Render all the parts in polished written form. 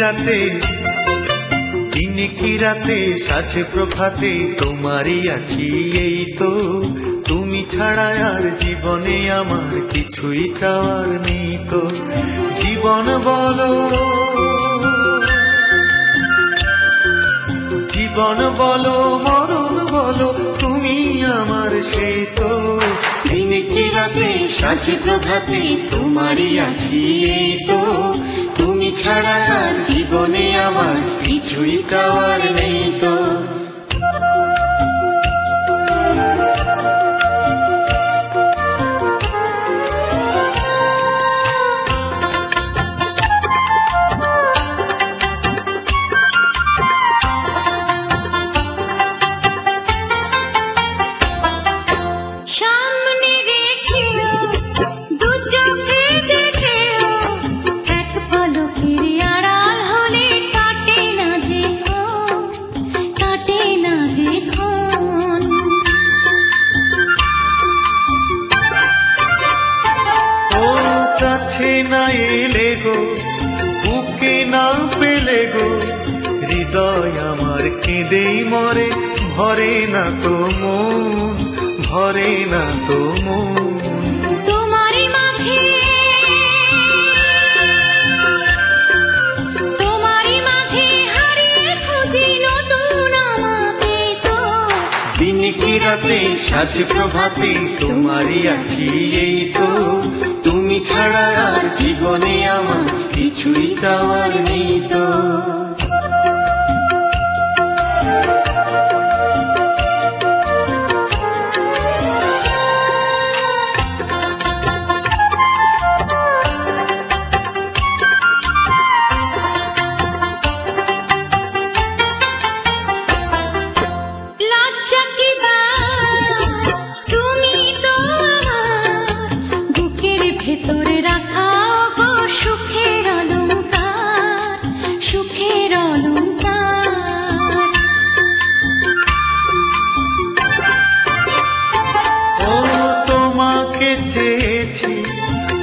রাতে সাজে প্রভাতে তোমারই আছি এই তো। তুমি ছাড়া আর জীবনে আমার কিছুই চাওয়ার নেই তো। জীবন বলো মরণ বলো তুমি আমার সেই তো। দিনে কি রাতে সাজে প্রভাতে তোমারই আছি এই তো। তুমি ছাড়া আর জীবনে আমার কিছুই চাওয়ার নেই তো। কাছে না এলে গো, বুকে না পেলে গো, হৃদয় আমার কেঁদেই মরে। ভরে না তো মন, ভরে না তো মন। তোমারই মাঝে হারিয়ে খুঁজি নতুন আমাকে তো। দিনে কি রাতে সাজে প্রভাতে তোমারই আছি এই তো। তুমি ছাড়া আর জীবনে আমার কিছুই চাওয়ার নেই তো।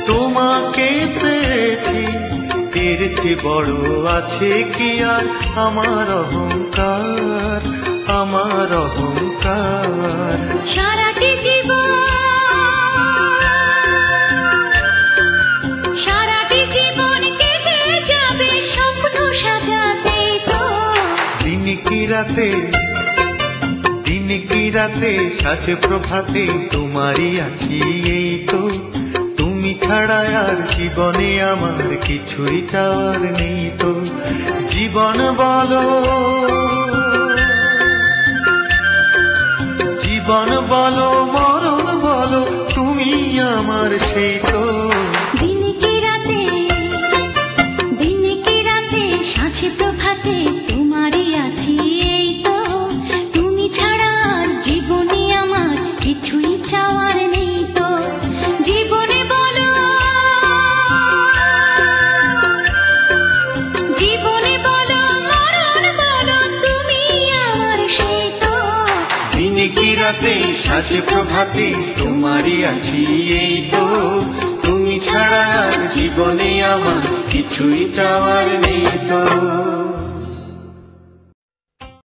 তোমাকে পেয়েছি, এর চেয়ে বড় আছে কি আর আমার অহংকার, আমার অহংকার। সারাটি জীবন কেটে যাবে স্বপ্ন সাজাতে তো। দিনে কি রাতে সাজে প্রভাতে তোমারই আছি এই তো। তুমি ছাড়া আর জীবনে আমার কিছুই চাওয়ার নেই তো। জীবন বলো মরণ বলো তুমি আমার সেই তো। দিনে কি রাতে সাজে প্রভাতে তোমারই আছি এই তো। তুমি ছাড়া আর জীবনে আমার কিছুই চাওয়ার নেই তো। জীবনে বলো মরণ বলো তুমি আমার সেই তো। দিনে কি রাতে সাজে প্রভাতে তোমারই আছি এই তো। তুমি ছাড়া আর জীবনে আমার কিছুই চাওয়ার নেই তো।